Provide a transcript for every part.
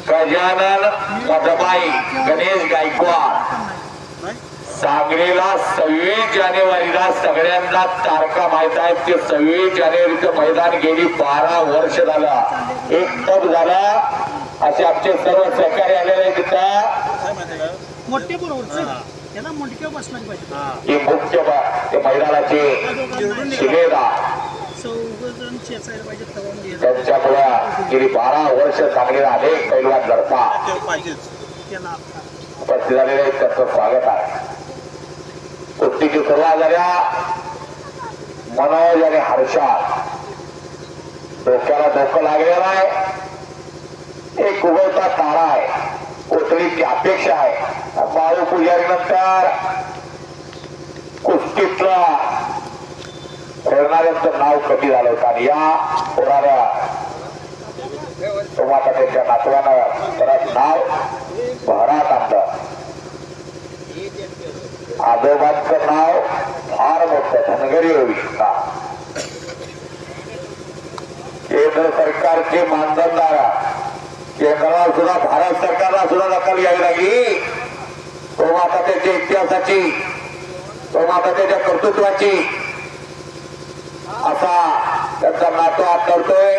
गजानन मधबाई गणेश गायकवाड सांगलीला 26 जानेवारीला सगळ्यांना तारखा माहित आहेत की 26 जानेवारीचं मैदान गेली 12 वर्ष झालं एक तप झाला असे आमचे सर्व सहकारी आलेले आहेत तिथं मोठे बरोबर त्याला मोठ्या बसणार पाहिजे ही मुख्य ते मैदानाचे शिलेदार त्यांच्यामुळे गेली 12 वर्ष सांगलीला अनेक पैलवान लढतात उपस्थित झालेले आहेत त्याचं स्वागत आहे कुस्तीची सुरुवात झाल्या मनोज आणि हर्षात डोक्याला डोकं लागलेलं आहे एक उगवता तारा आहे कोसळीची अपेक्षा आहे बाळू पुजारी नंतर कुस्तीतला खेळणाऱ्यांचं नाव कमी झालं होतं आणि या होणाऱ्या तुम्हाला त्यांच्या नातवानं परत नाव भरात आणलं आजोबांचं नाव फार मोठं धनगरी होईल केंद्र सरकारचे मानधनदार केंद्राला सुद्धा भारत सरकारला सुद्धा दखल घ्यावी लागली तो माता त्याच्या इतिहासाची तो माता त्याच्या कर्तृत्वाची असा त्यांचा नातो करतोय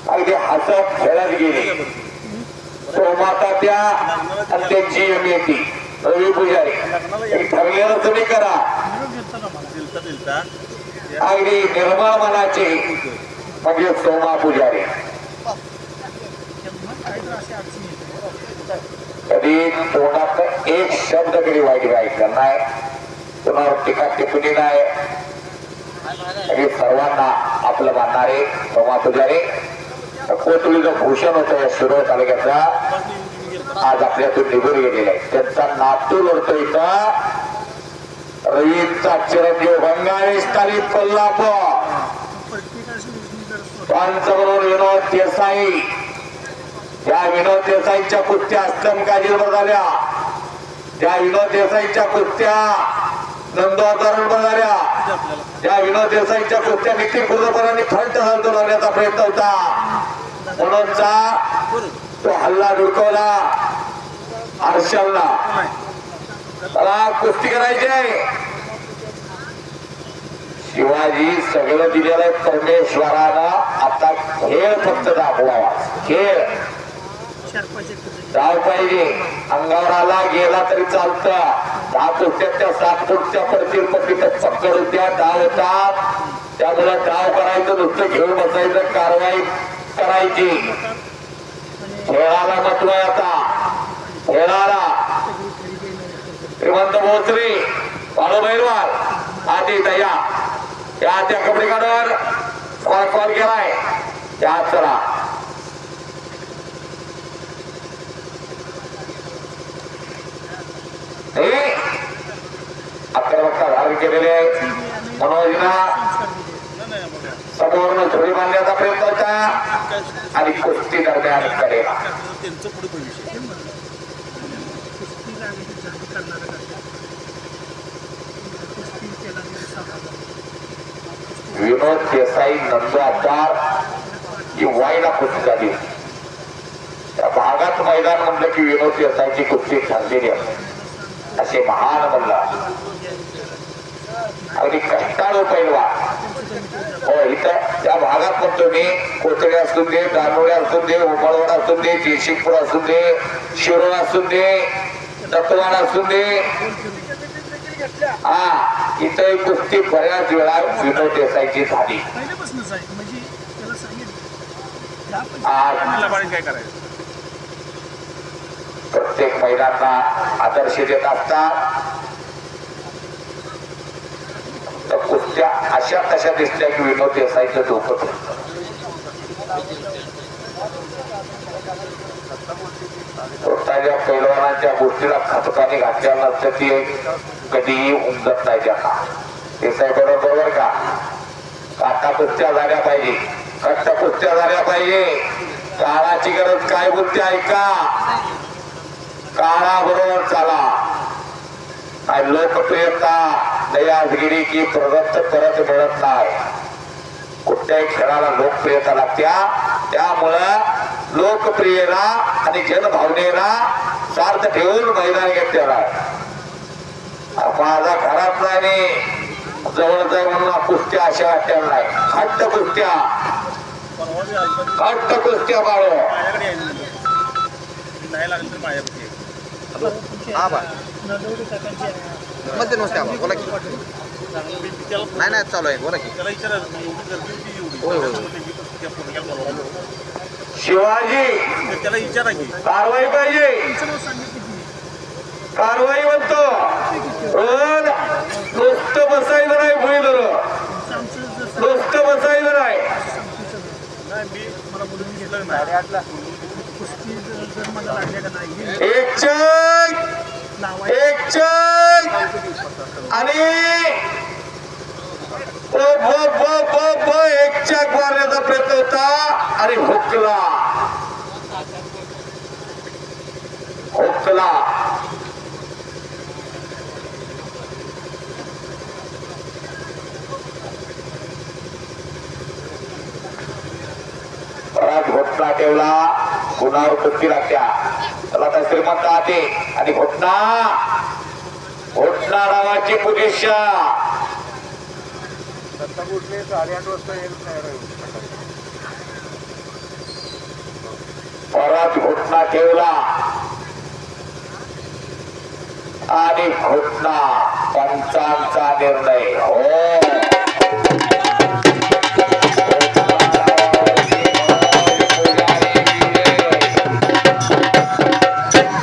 अगदी हसत खेळत गेली तो माता त्या आणि त्यांची येते रवी पुजारी ठरलेलं तुम्ही करा अगदी निर्मळ मनाचे म्हणजे सोमा पुजारी कधी तोंडात एक शब्द कधी वाईट गायचं नाही कोणावर टीका टिप्पणी नाही आणि सर्वांना आपलं मानणारे सोमा पुजारी कोथळीचं भूषण होतं या शिरोळ तालुक्याचा आज आपल्यातून निघून गेलेला आहे त्यांचा नातू लढतो इथं रवीचा चिरंजीव बंगाळी स्थानिक कोल्हापूर पंचबरोबर विनोद देसाई या विनोद देसाईच्या कुस्त्या असलम काजीवर झाल्या त्या विनोद देसाईच्या कुस्त्या नंदोदर झाल्या त्या विनोद देसाईच्या कुस्त्या नितीन खुर्दपरांनी फंट लावण्याचा प्रयत्न होता म्हणूनचा तो हल्ला धुडकवला हर्षलला त्याला कुस्ती करायचे शिवाजी सगळं दिलेलं आहे परमेश्वरानं आता खेळ फक्त दाखवावा खेळ डाव पाहिजे अंगावर आला गेला तरी चालतं 10 कुस्त्या 7 फूटच्या पडतील पण तिथं पक्कड होत्या डाव होतात त्यामुळे डाव करायचं नुसतं घेऊन बसायचं कारवाई करायची खेळाला महत्व आहे आता खेळाला श्रीमंत भोसरी बाळू बैलवाल आधी तया त्या कपडे काढून कॉल केलाय त्या चला आक्रमकता धारण केलेले मनोजना समोरनं झोळी बांधण्याचा प्रयत्न होता आणि कुस्ती दरम्यान करेला विनोद देसाई नंदू आमदार ही वाईला कुस्ती झाली त्या भागात मैदान म्हणलं की विनोद देसाईची कुस्ती ठरलेली असे महान म्हणलं अगदी कष्टाळू पैलवान हो इथं त्या भागात म्हणतो मी कोथळे असून दे दानोळे असून दे उमळवाड असून दे जयसिंगपूर असून दे शिरोळ असून दे दत्तवाड असून दे हा इथं कुस्ती बऱ्याच वेळा विनोद देसाईची झाली प्रत्येक महिलांना आदर्श देत असतात कुस्त्या अशा तशा दिसल्या की विनोद देसाईचं डोकं स्वतःच्या पैलवानाच्या गोष्टीला खतपाणी घातल्या नसतं ती कधीही उमजत नाही त्यांना देसाई बरोबर का काटा कुस्त्या झाल्या पाहिजे कट्ट कुस्त्या झाल्या पाहिजे काळाची गरज काय बोलते ऐका काळा बरोबर चाला लोकप्रियता दयागिरी की प्रदत्त परत मिळत नाही कुठल्याही खेळाला लोकप्रियता लागत्या त्यामुळं लोकप्रियला आणि जनभावनेला सार्थ ठेवून मैदान घेतलेला आहे. माझा घरात नाही जवळचा म्हणून कुस्त्या अशा वाटल्या नाही. हट्ट कुस्त्या बाळो. नाही लागलं तर माझ्यापैकी हा बा नलवडे काकांची आहे. मध्ये नसते आम्हाला बोला की नाही नाही चालू आहे बोला की त्याला विचारा एवढी गर्दी होती एवढी होय, होय. शिवाजी त्याला विचारा की कारवाई पाहिजे. कारवाई म्हणतो पण नुसतं बसायचं नाही. भुईधर नुसतं बसायचं नाही. नाही मी मला बोलून घेतलं नाही कुस्ती जर मला लागल्या का नाही एक चक एक चक आणि एक चक मारण्याचा प्रयत्न होता आणि हुकला. घोटणा ठेवला. गुणावर कुस्ती लागत्या. त्याला आता श्रीमंत आहे आणि घोटणा नावाची पुलिशा 8:30 वाजता येईल परत घोटणा ठेवला आणि घोटणा पंचांचा निर्णय. हो